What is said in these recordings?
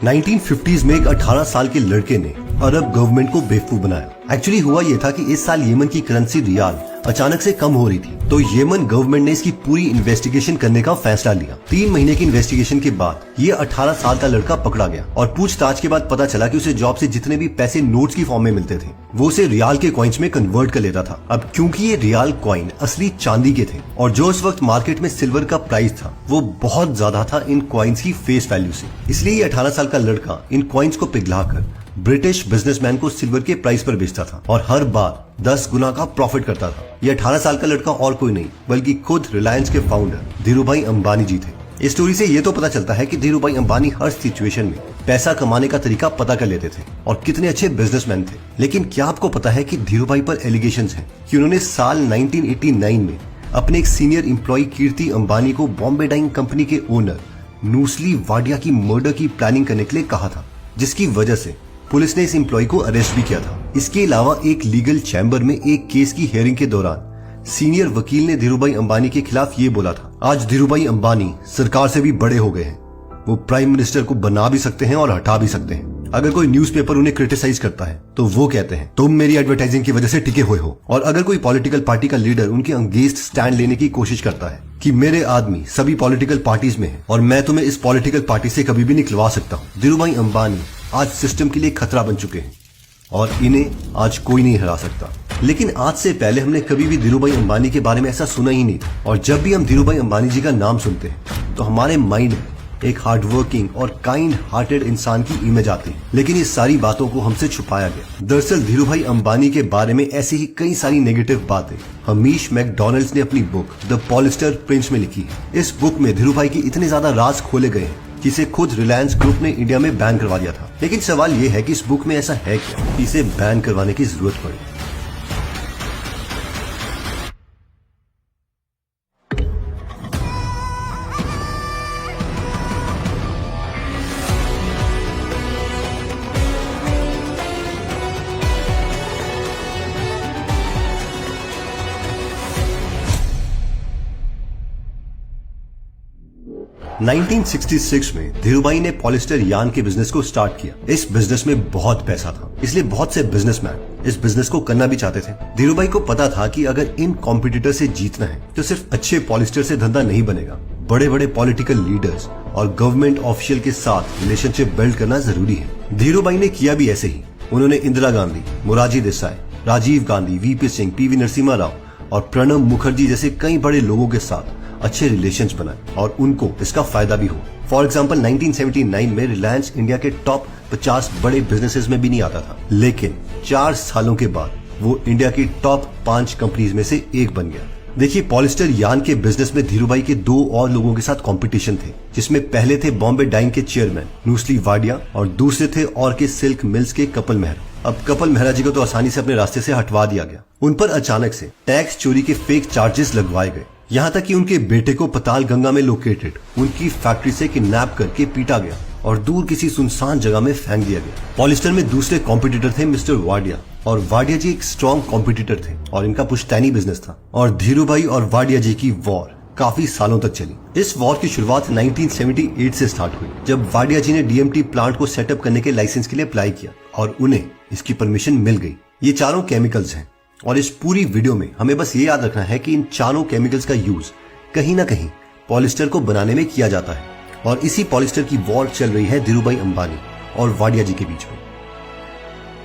1950s में एक 18 साल के लड़के ने अरब गवर्नमेंट को बेवकूफ बनाया। एक्चुअली हुआ यह था कि इस साल यमन की करेंसी रियाल अचानक से कम हो रही थी, तो यमन गवर्नमेंट ने इसकी पूरी इन्वेस्टिगेशन करने का फैसला लिया। 3 महीने की इन्वेस्टिगेशन के बाद ये 18 साल का लड़का पकड़ा गया और पूछताछ के बाद पता चला कि उसे जॉब से जितने भी पैसे नोट्स की फॉर्म में मिलते थे वो उसे रियाल के कॉइन्स में कन्वर्ट कर लेता था। अब क्योंकि ये रियाल कॉइन असली चांदी के थे और जो उस वक्त मार्केट में सिल्वर का प्राइस था वो बहुत ज्यादा था इन कॉइन्स की फेस वैल्यू से, इसलिए ये 18 साल का लड़का इन कॉइन्स को पिघलाकर ब्रिटिश बिजनेसमैन को सिल्वर के प्राइस पर बेचता था और हर बार 10 गुना का प्रॉफिट करता था। ये 18 साल का लड़का और कोई नहीं बल्कि खुद रिलायंस के फाउंडर धीरूभाई अंबानी जी थे। इस स्टोरी से ये तो पता चलता है कि धीरूभाई अंबानी हर सिचुएशन में पैसा कमाने का तरीका पता कर लेते थे और कितने अच्छे बिजनेसमैन थे। लेकिन क्या आपको पता है कि धीरूभाई पर एलिगेशंस हैं कि उन्होंने साल 1989 में अपने एक सीनियर एम्प्लॉय कीर्ति अंबानी को बॉम्बे डाइंग कंपनी के ओनर नूसली वाडिया की मर्डर की प्लानिंग करने के लिए कहा था, जिसकी वजह से पुलिस ने इस एम्प्लॉय को अरेस्ट भी किया था। इसके अलावा एक लीगल चैम्बर में एक केस की हियरिंग के दौरान सीनियर वकील ने धीरूभाई अंबानी के खिलाफ ये बोला था, आज धीरूभाई अंबानी सरकार से भी बड़े हो गए हैं, वो प्राइम मिनिस्टर को बना भी सकते हैं और हटा भी सकते हैं। अगर कोई न्यूज़पेपर उन्हें क्रिटिसाइज करता है तो वो कहते हैं तुम मेरी एडवर्टाइजिंग की वजह से टिके हुए हो, और अगर कोई पॉलिटिकल पार्टी का लीडर उनके अगेंस्ट स्टैंड लेने की कोशिश करता है कि मेरे आदमी सभी पॉलिटिकल पार्टीज में है और मैं तुम्हें इस पॉलिटिकल पार्टी से कभी भी निकलवा सकता हूँ। धीरूभाई अंबानी आज सिस्टम के लिए खतरा बन चुके हैं और इन्हें आज कोई नहीं हरा सकता। लेकिन आज से पहले हमने कभी भी धीरूभाई अंबानी के बारे में ऐसा सुना ही नहीं था, और जब भी हम धीरूभाई अंबानी जी का नाम सुनते हैं तो हमारे माइंड में एक हार्डवर्किंग और काइंड हार्टेड इंसान की इमेज आती है। लेकिन ये सारी बातों को हमसे छुपाया गया। दरअसल धीरूभाई अंबानी के बारे में ऐसी ही कई सारी नेगेटिव बातें हमीश मैकडॉनल्ड्स ने अपनी बुक द पॉलिस्टर प्रिंस में लिखी है। इस बुक में धीरूभाई के इतने ज्यादा राज खोले गए हैं जिसे खुद रिलायंस ग्रुप ने इंडिया में बैन करवा दिया था। लेकिन सवाल ये है कि इस बुक में ऐसा है क्या कि इसे बैन करवाने की जरूरत पड़ी। नाइनटीन 1966 में धीरूभाई ने पॉलिस्टर यार्न के बिजनेस को स्टार्ट किया। इस बिजनेस में बहुत पैसा था, इसलिए बहुत से बिजनेसमैन इस बिजनेस को करना भी चाहते थे। धीरूभाई को पता था कि अगर इन कॉम्पिटिटर से जीतना है तो सिर्फ अच्छे पॉलिस्टर से धंधा नहीं बनेगा, बड़े बड़े पॉलिटिकल लीडर्स और गवर्नमेंट ऑफिशियल के साथ रिलेशनशिप बिल्ड करना जरूरी है। धीरूभाई ने किया भी ऐसे ही। उन्होंने इंदिरा गांधी, मोरारजी देसाई, राजीव गांधी, वीपी सिंह, पीवी नरसिम्हा राव और प्रणब मुखर्जी जैसे कई बड़े लोगों के साथ अच्छे रिलेशंस बनाए और उनको इसका फायदा भी हो। फॉर एग्जाम्पल 1979 में रिलायंस इंडिया के टॉप 50 बड़े बिजनेसेस में भी नहीं आता था, लेकिन 4 सालों के बाद वो इंडिया की टॉप 5 कंपनीज में से एक बन गया। देखिए, पॉलिस्टर यार्न के बिजनेस में धीरूभाई के 2 और लोगों के साथ कंपटीशन थे, जिसमें पहले थे बॉम्बे डाइंग के चेयरमैन नूसली वाडिया और दूसरे थे और के सिल्क मिल्स के कपिल मेहरा। अब कपिल मेहरा जी को तो आसानी से अपने रास्ते से हटवा दिया गया। उन पर अचानक से टैक्स चोरी के फेक चार्जेस लगवाए गए, यहाँ तक कि उनके बेटे को पताल गंगा में लोकेटेड उनकी फैक्ट्री से किडनैप करके पीटा गया और दूर किसी सुनसान जगह में फेंक दिया गया। पॉलिस्टर में दूसरे कॉम्पिटिटर थे मिस्टर वाडिया, और वाडिया जी एक स्ट्रॉन्ग कॉम्पिटिटर थे और इनका पुश्तैनी बिजनेस था। और धीरूभाई और वाडिया जी की वॉर काफी सालों तक चली। इस वॉर की शुरुआत 1978 से स्टार्ट हुई, जब वाडिया जी ने डीएमटी प्लांट को सेटअप करने के लाइसेंस के लिए अप्लाई किया और उन्हें इसकी परमिशन मिल गई। ये चारों केमिकल्स हैं और इस पूरी वीडियो में हमें बस ये याद रखना है कि इन चारों केमिकल्स का यूज कहीं ना कहीं पॉलिस्टर को बनाने में किया जाता है, और इसी पॉलिस्टर की वॉर चल रही है धीरूभाई अंबानी और वाडिया जी के बीच में।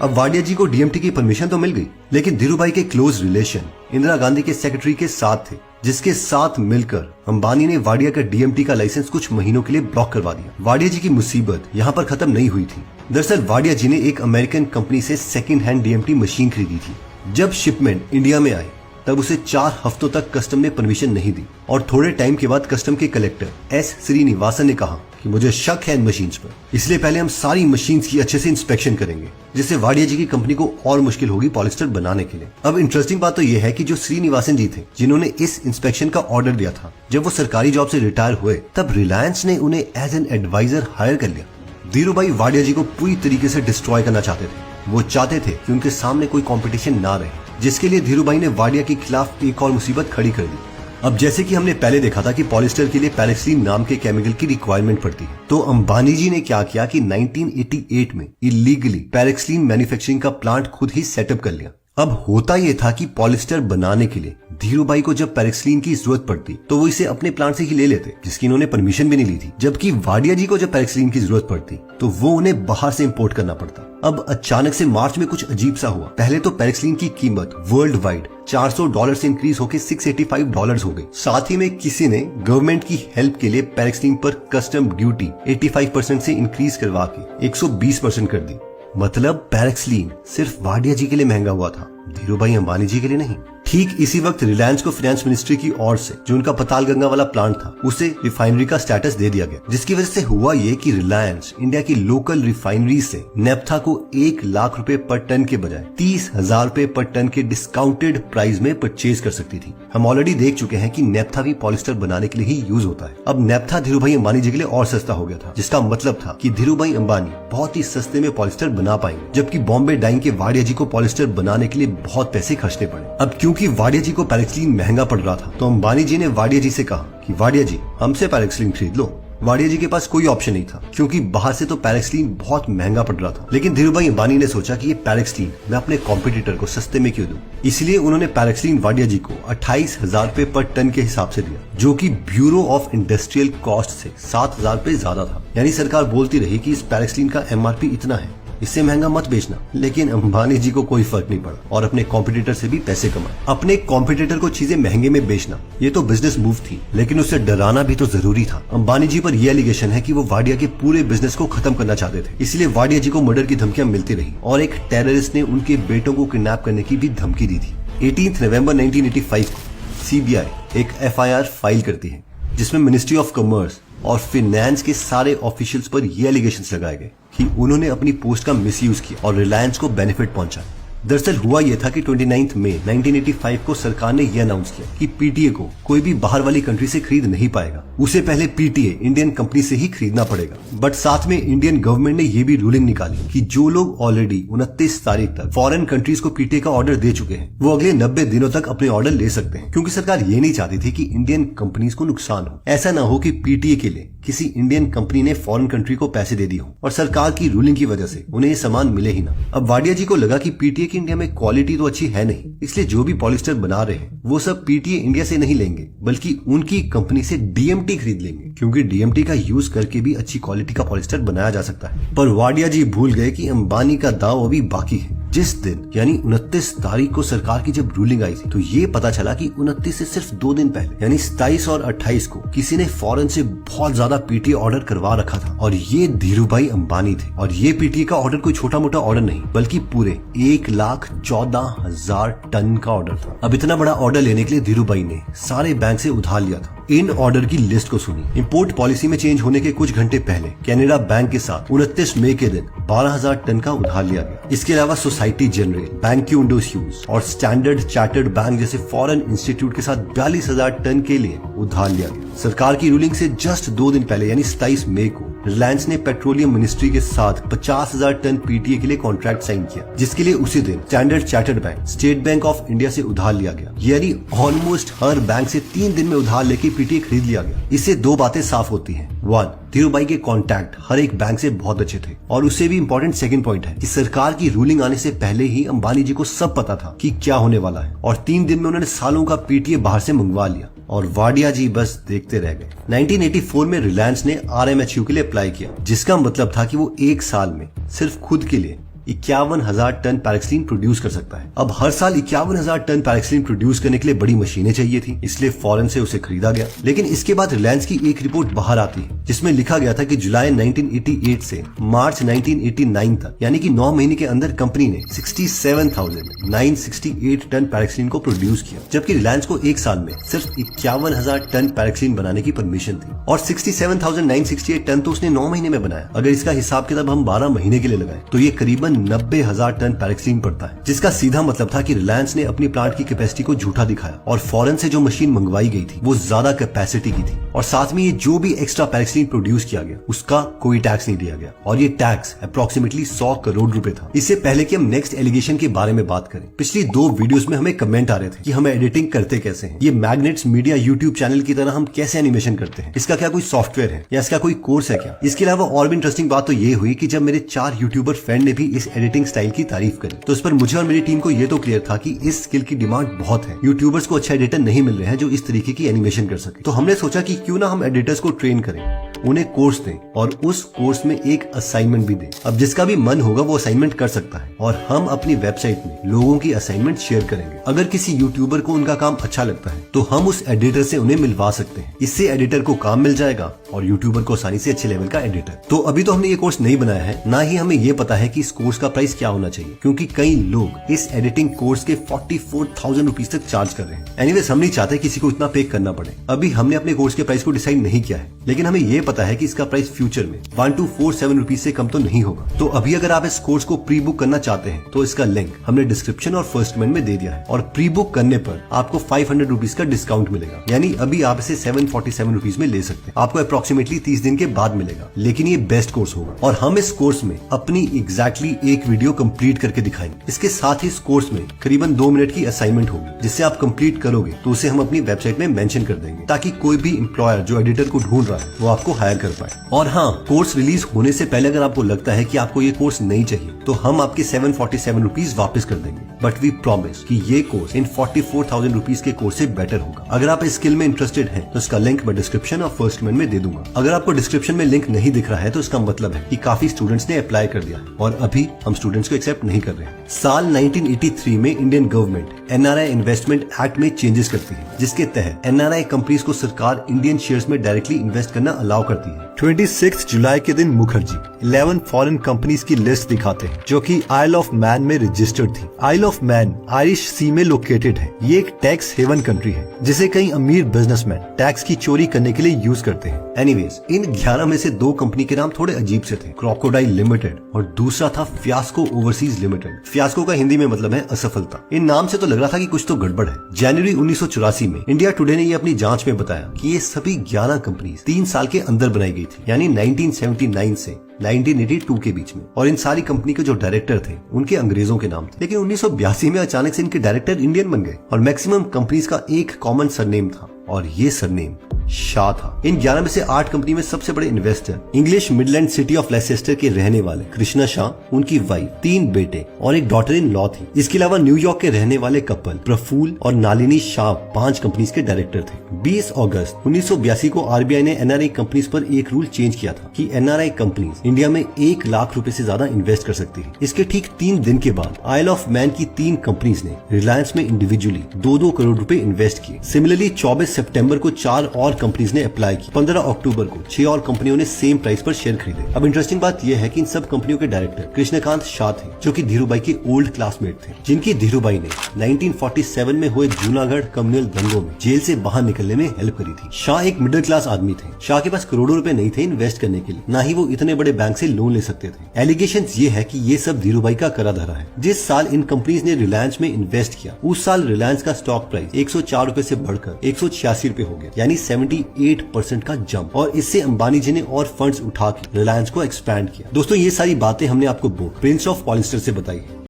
अब वाडिया जी को डीएमटी की परमिशन तो मिल गई, लेकिन धीरूभाई के क्लोज रिलेशन इंदिरा गांधी के सेक्रेटरी के साथ थे, जिसके साथ मिलकर अंबानी ने वाडिया का डीएमटी का लाइसेंस कुछ महीनों के लिए ब्लॉक करवा दिया। वाडिया जी की मुसीबत यहाँ पर खत्म नहीं हुई थी। दरअसल वाडिया जी ने एक अमेरिकन कंपनी से सेकेंड हैंड डीएमटी मशीन खरीदी थी। जब शिपमेंट इंडिया में आई तब उसे 4 हफ्तों तक कस्टम ने परमिशन नहीं दी, और थोड़े टाइम के बाद कस्टम के कलेक्टर एस श्रीनिवासन ने कहा कि मुझे शक है इन मशीन्स पर, इसलिए पहले हम सारी मशीन्स की अच्छे से इंस्पेक्शन करेंगे, जिससे वाडिया जी की कंपनी को और मुश्किल होगी पॉलिस्टर बनाने के लिए। अब इंटरेस्टिंग बात तो यह है कि जो श्रीनिवासन जी थे, जिन्होंने इस इंस्पेक्शन का ऑर्डर दिया था, जब वो सरकारी जॉब से रिटायर हुए तब रिलायंस ने उन्हें एज एन एडवाइजर हायर कर लिया। धीरूभाई वाडिया जी को पूरी तरीके से डिस्ट्रॉय करना चाहते थे। वो चाहते थे कि उनके सामने कोई कंपटीशन ना रहे, जिसके लिए धीरूभाई ने वाडिया के खिलाफ एक और मुसीबत खड़ी कर दी। अब जैसे कि हमने पहले देखा था कि पॉलिस्टर के लिए पैराक्सीन नाम के केमिकल की रिक्वायरमेंट पड़ती है, तो अंबानी जी ने क्या किया कि 1988 में इलीगली पैराक्सीन मैन्युफैक्चरिंग का प्लांट खुद ही सेटअप कर लिया। अब होता यह था कि पॉलिस्टर बनाने के लिए धीरूभाई को जब पैराक्सीन की जरूरत पड़ती तो वो इसे अपने प्लांट से ही ले लेते, जिसकी इन्होंने परमिशन भी नहीं ली थी। जबकि वाडिया जी को जब पैराक्सीन की जरूरत पड़ती तो वो उन्हें बाहर से इंपोर्ट करना पड़ता। अब अचानक से मार्च में कुछ अजीब सा हुआ। पहले तो पैराक्सीन की कीमत वर्ल्ड वाइड $400 से इंक्रीज होकर $685 हो गई। साथ ही में किसी ने गवर्नमेंट की हेल्प के लिए पैराक्सीन पर कस्टम ड्यूटी 85% से इंक्रीज करवा के 120% कर दी। मतलब पैराक्सीन सिर्फ वाडिया जी के लिए महंगा हुआ था, धीरूभाई अंबानी जी के लिए नहीं। ठीक इसी वक्त रिलायंस को फाइनेंस मिनिस्ट्री की ओर से जो उनका पतालगंगा वाला प्लांट था उसे रिफाइनरी का स्टेटस दे दिया गया, जिसकी वजह से हुआ ये कि रिलायंस इंडिया की लोकल रिफाइनरी से नेप्था को 1 लाख रुपए पर टन के बजाय 30,000 रुपए पर टन के डिस्काउंटेड प्राइस में परचेज कर सकती थी। हम ऑलरेडी देख चुके हैं कि नेप्था भी पॉलिस्टर बनाने के लिए ही यूज होता है। अब नेप्था धीरूभाई अंबानी जी के लिए और सस्ता हो गया था, जिसका मतलब था कि धीरूभाई अंबानी बहुत ही सस्ते में पॉलिस्टर बना पाएंगे, जबकि बॉम्बे डाइंग के वाडिया जी को पॉलिस्टर बनाने के लिए बहुत पैसे खर्चने पड़े। अब क्योंकि वाडिया जी को पैराक्सीन महंगा पड़ रहा था, तो अंबानी जी ने वाडिया जी से कहा कि वाडिया जी हमसे पैराक्सीन खरीद लो। वाडिया जी के पास कोई ऑप्शन नहीं था, क्योंकि बाहर से तो पैराक्सीन बहुत महंगा पड़ रहा था। लेकिन धीरूभाई अंबानी ने सोचा कि ये पैराक्सीन मैं अपने कॉम्पिटिटर को सस्ते में क्यों दूं, इसलिए उन्होंने पैराक्सीन वाडिया जी को 28,000 रुपए पर टन के हिसाब से दिया, जो कि ब्यूरो ऑफ इंडस्ट्रियल कॉस्ट से 7,000 रुपए ज्यादा था। यानी सरकार बोलती रही कि इस पैराक्सीन का MRP इतना है, इससे महंगा मत बेचना। लेकिन अंबानी जी को कोई फर्क नहीं पड़ा और अपने कॉम्पिटिटर से भी पैसे कमाए। अपने कॉम्पिटिटर को चीजें महंगे में बेचना ये तो बिजनेस मूव थी, लेकिन उसे डराना भी तो जरूरी था। अंबानी जी पर यह एलिगेशन है कि वो वाडिया के पूरे बिजनेस को खत्म करना चाहते थे, इसलिए वाडिया जी को मर्डर की धमकियां मिलती रही और एक टेररिस्ट ने उनके बेटों को किडनैप करने की भी धमकी दी थी। 18 नवंबर 1985 को CBI एक FIR फाइल करती है, जिसमें मिनिस्ट्री ऑफ कॉमर्स और फाइनेंस के सारे ऑफिशियल्स पर ये एलिगेशंस लगाए गए कि उन्होंने अपनी पोस्ट का मिसयूज किया और रिलायंस को बेनिफिट पहुंचा। दरअसल हुआ यह था कि 29 मई 1985 को सरकार ने यह अनाउंस किया कि PTA को कोई भी बाहर वाली कंट्री से खरीद नहीं पाएगा, उसे पहले PTA इंडियन कंपनी से ही खरीदना पड़ेगा। बट साथ में इंडियन गवर्नमेंट ने यह भी रूलिंग निकाली कि जो लोग ऑलरेडी 29 तारीख तक फॉरेन कंट्रीज को PTA का ऑर्डर दे चुके हैं, वो अगले 90 दिनों तक अपने ऑर्डर ले सकते हैं, क्योंकि सरकार ये नहीं चाहती थी कि इंडियन कंपनीज को नुकसान हो। ऐसा ना हो कि PTA के लिए किसी इंडियन कंपनी ने फॉरेन कंट्री को पैसे दे दिए हो और सरकार की रूलिंग की वजह से उन्हें ये सामान मिले ही ना। अब वाडिया जी को लगा कि PTA की इंडिया में क्वालिटी तो अच्छी है नहीं, इसलिए जो भी पॉलिस्टर बना रहे हैं वो सब PTA इंडिया से नहीं लेंगे, बल्कि उनकी कंपनी से DMT खरीद लेंगे, क्योंकि DMT का यूज करके भी अच्छी क्वालिटी का पॉलिस्टर बनाया जा सकता है। पर वाडिया जी भूल गए कि अंबानी का दांव अभी बाकी है। जिस दिन यानी 29 तारीख को सरकार की जब रूलिंग आई थी, तो ये पता चला कि 29 से सिर्फ 2 दिन पहले यानी 27 और 28 को किसी ने फॉरेन से बहुत ज्यादा PTA ऑर्डर करवा रखा था और ये धीरूभाई अंबानी थे। और ये PTA का ऑर्डर कोई छोटा मोटा ऑर्डर नहीं, बल्कि पूरे 1,14,000 टन का ऑर्डर था। अब इतना बड़ा ऑर्डर लेने के लिए धीरूभाई ने सारे बैंक से उधार लिया था। इन ऑर्डर की लिस्ट को सुनी। इंपोर्ट पॉलिसी में चेंज होने के कुछ घंटे पहले कैनेडा बैंक के साथ 29 मई के दिन 12,000 टन का उधार लिया गया। इसके अलावा सोसाइटी जनरल, बैंक की विंडोज ह्यूज और स्टैंडर्ड चार्टर्ड बैंक जैसे फॉरेन इंस्टीट्यूट के साथ 42,000 टन के लिए उधार लिया गया। सरकार की रूलिंग से जस्ट 2 दिन पहले यानी 27 मई को रिलायंस ने पेट्रोलियम मिनिस्ट्री के साथ 50,000 टन PTA के लिए कॉन्ट्रैक्ट साइन किया, जिसके लिए उसी दिन standard chartered bank, state bank of India से उधार लिया गया। यानी ऑलमोस्ट हर बैंक से 3 दिन में उधार लेके PTA खरीद लिया गया। इससे 2 बातें साफ होती हैं। 1, धीरूभाई के कॉन्टैक्ट हर एक बैंक से बहुत अच्छे थे, और उससे भी इम्पोर्टेंट सेकंड पॉइंट है कि सरकार की रूलिंग आने से पहले ही अंबानी जी को सब पता था कि क्या होने वाला है, और 3 दिन में उन्होंने सालों का PTA बाहर से मंगवा लिया और वाडिया जी बस देखते रह गए। 1984 में रिलायंस ने RMHU के लिए अप्लाई किया, जिसका मतलब था कि वो 1 साल में सिर्फ खुद के लिए 51,000 टन पैराक्सीन प्रोड्यूस कर सकता है। अब हर साल 51,000 टन पैराक्सीन प्रोड्यूस करने के लिए बड़ी मशीनें चाहिए थी, इसलिए फॉरेन से उसे खरीदा गया। लेकिन इसके बाद रिलायंस की एक रिपोर्ट बाहर आती है, जिसमें लिखा गया था कि जुलाई 1988 से मार्च 1989 तक यानी कि 9 महीने के अंदर कंपनी ने 67,968 टन पैराक्सीन को प्रोड्यूस किया, जबकि रिलायंस को 1 साल में सिर्फ 51,000 टन पैराक्सीन बनाने की परमिशन थी, और 67,968 टन तो उसने 9 महीने में बनाया। अगर इसका हिसाब किताब हम 12 महीने के लिए लगाए तो ये करीबन तकरीबन 90,000 टन पैराक्सीन पड़ता है, जिसका सीधा मतलब था कि रिलायंस ने अपनी प्लांट की कैपेसिटी को झूठा दिखाया और फॉरेन से जो मशीन मंगवाई गई थी वो ज्यादा कैपेसिटी की थी, और साथ में ये जो भी एक्स्ट्रा पैराक्सीन प्रोड्यूस किया गया उसका कोई टैक्स नहीं दिया गया, और ये टैक्स अप्रोक्सीमेटली 100 करोड़ रुपए था। इससे पहले कि हम नेक्स्ट एलिगेशन के बारे में बात करें, पिछली 2 वीडियोस में हमें कमेंट आ रहे थे कि हमें एडिटिंग करते कैसे हैं, ये मैग्नेट्स मीडिया यूट्यूब चैनल की तरह हम कैसे एनिमेशन करते हैं, इसका क्या कोई सॉफ्टवेयर है या इसका कोई कोर्स है क्या। इसके अलावा और भी इंटरेस्टिंग बात तो ये हुई कि जब मेरे 4 यूट्यूबर फ्रेंड ने भी इस एडिटिंग स्टाइल की तारीफ करी, तो इस पर मुझे और मेरी टीम को ये तो क्लियर था कि इस स्किल की डिमांड बहुत है, यूट्यूबर्स को अच्छा एडिटर नहीं मिल रहे हैं जो इस तरीके की एनिमेशन कर सके। तो हमने सोचा कि क्यों ना हम एडिटर्स को ट्रेन करें, उन्हें कोर्स दें और उस कोर्स में एक असाइनमेंट भी दें। अब जिसका भी मन होगा वो असाइनमेंट कर सकता है और हम अपनी वेबसाइट में लोगों की असाइनमेंट शेयर करेंगे। अगर किसी यूट्यूबर को उनका काम अच्छा लगता है तो हम उस एडिटर से उन्हें मिलवा सकते हैं, इससे एडिटर को काम मिल जाएगा और यूट्यूबर को आसानी से अच्छे लेवल का एडिटर। तो अभी तो हमने ये कोर्स नहीं बनाया है, ना ही हमें ये पता है कि इस कोर्स का प्राइस क्या होना चाहिए, क्योंकि कई लोग इस एडिटिंग कोर्स के 44,000 रुपीज तक चार्ज कर रहे हैं। एनीवेज हम नहीं चाहते किसी को इतना पे करना पड़े। अभी हमने अपने कोर्स के प्राइस को डिसाइड नहीं किया है, लेकिन हमें ये पता है कि इसका प्राइस फ्यूचर में 1247 रुपीज से कम तो नहीं होगा। तो अभी अगर आप इस कोर्स को प्री बुक करना चाहते हैं तो इसका लिंक हमने डिस्क्रिप्शन और फर्स्ट कमेंट में दे दिया है, और प्री बुक करने पर आपको 500 रुपीज का डिस्काउंट मिलेगा, यानी अभी आप इसे 747 रुपीज में ले सकते हैं। आपको अप्रोक्सीमेटली 30 दिन के बाद मिलेगा, लेकिन ये बेस्ट कोर्स होगा और हम इस कोर्स में अपनी एग्जैक्टली एक वीडियो कंप्लीट करके दिखाएंगे। इसके साथ ही इस कोर्स में करीबन 2 मिनट की असाइनमेंट होगी, जिससे आप कंप्लीट करोगे तो उसे हम अपनी वेबसाइट में मेंशन कर देंगे, ताकि कोई भी एम्प्लॉयर जो एडिटर को ढूंढ रहा है वो आपको हायर कर पाए। और हाँ, कोर्स रिलीज होने से पहले अगर आपको लगता है कि आपको ये कोर्स नहीं चाहिए तो हम आपके 747 रुपीज वापस कर देंगे, बट वी प्रॉमिस कि ये कोर्स इन 44,000 रुपीज के कोर्स से बेटर होगा। अगर आप इस स्किल में इंटरेस्टेड हैं तो इसका लिंक मैं डिस्क्रिप्शन और फर्स्ट कमेंट में दे दूंगा। अगर आपको डिस्क्रिप्शन में लिंक नहीं दिख रहा है तो इसका मतलब है कि काफी स्टूडेंट्स ने अप्लाई कर दिया है और अभी हम स्टूडेंट्स को एक्सेप्ट नहीं कर रहे हैं। साल 1983 में Indian government NRI investment act में चेंजेस करती है, जिसके तहत एनआरआई कंपनीज को सरकार इंडियन शेयर्स में डायरेक्टली इन्वेस्ट करना अलाउ करती है। 26 जुलाई के दिन मुखर्जी 11 फॉरेन कंपनीज की लिस्ट दिखाते हैं जो कि आइल ऑफ मैन में रजिस्टर्ड थी। आइल ऑफ मैन आयरिश सी में लोकेटेड है। ये एक टैक्स हेवन कंट्री है जिसे कई अमीर बिजनेसमैन टैक्स की चोरी करने के लिए यूज करते हैं। एनीवेज, इन 11 में से 2 कंपनी के नाम थोड़े अजीब से थे, क्रोकोडाइल लिमिटेड और दूसरा था फियास्को ओवरसीज लिमिटेड। फियास्को का हिंदी में मतलब है असफलता। इन नाम से तो लग रहा था कि कुछ तो गड़बड़ है। जनवरी 1984 में इंडिया टुडे ने ये अपनी जांच में बताया कि ये सभी 11 कंपनी 3 साल के अंदर बनाई गई थी, यानी 1979 से 1982 के बीच में, और इन सारी कंपनी के जो डायरेक्टर थे उनके अंग्रेजों के नाम थे। लेकिन 1982 में अचानक से इनके डायरेक्टर इंडियन बन गए और मैक्सिमम कंपनीज का एक कॉमन सरनेम था और ये सरनेम शाह था। इन 11 में से 8 कंपनी में सबसे बड़े investor English Midland city of Leicester के रहने वाले कृष्णा शाह, उनकी वाइफ, 3 बेटे और एक डॉटर इन लॉ थी। इसके अलावा न्यूयॉर्क के रहने वाले कपल प्रफुल्ल और नालिनी शाह 5 कंपनीज के डायरेक्टर थे। 20 अगस्त 1982 को आरबीआई ने एनआरआई कंपनीज पर एक रूल चेंज किया था कि एनआरआई कंपनीज इंडिया में 1 लाख रुपए से ज्यादा इन्वेस्ट कर सकती है। इसके ठीक 3 दिन के बाद आइल ऑफ मैन की 3 कंपनीज ने रिलायंस में इंडिविजुअली 2-2 करोड़ रुपए इन्वेस्ट किए। सिमिलरली 24 सितंबर को 4 और कंपनीज ने अप्लाई की। 15 अक्टूबर को 6 और कंपनियों ने सेम प्राइस पर शेयर खरीदे। अब इंटरेस्टिंग बात यह है कि इन सब कंपनियों के डायरेक्टर कृष्णकांत शाह थे, जो कि धीरूभाई के ओल्ड क्लासमेट थे, जिनकी धीरूभाई ने 1947 में हुए जूनागढ़ कम्युनल दंगों में जेल से बाहर निकलने में हेल्प करी थी। शाह एक मिडिल क्लास आदमी थे। शाह के पास करोड़ों रुपए नहीं थे इन्वेस्ट करने के लिए, ना ही वो इतने बड़े बैंक से लोन ले सकते थे। एलिगेशंस ये है कि ये सब धीरूभाई का करा धरा है। जिस साल इन कंपनीज ने रिलायंस में इन्वेस्ट किया उस साल रिलायंस का स्टॉक प्राइस 104 रुपए से बढ़कर 186 रुपए हो गया, यानी 78% का जंप, और इससे अंबानी जी ने और फंड्स उठा के रिलायंस को एक्सपैंड किया। दोस्तों, ये सारी बातें हमने आपको बुक प्रिंस ऑफ पॉलिस्टर से बताई है।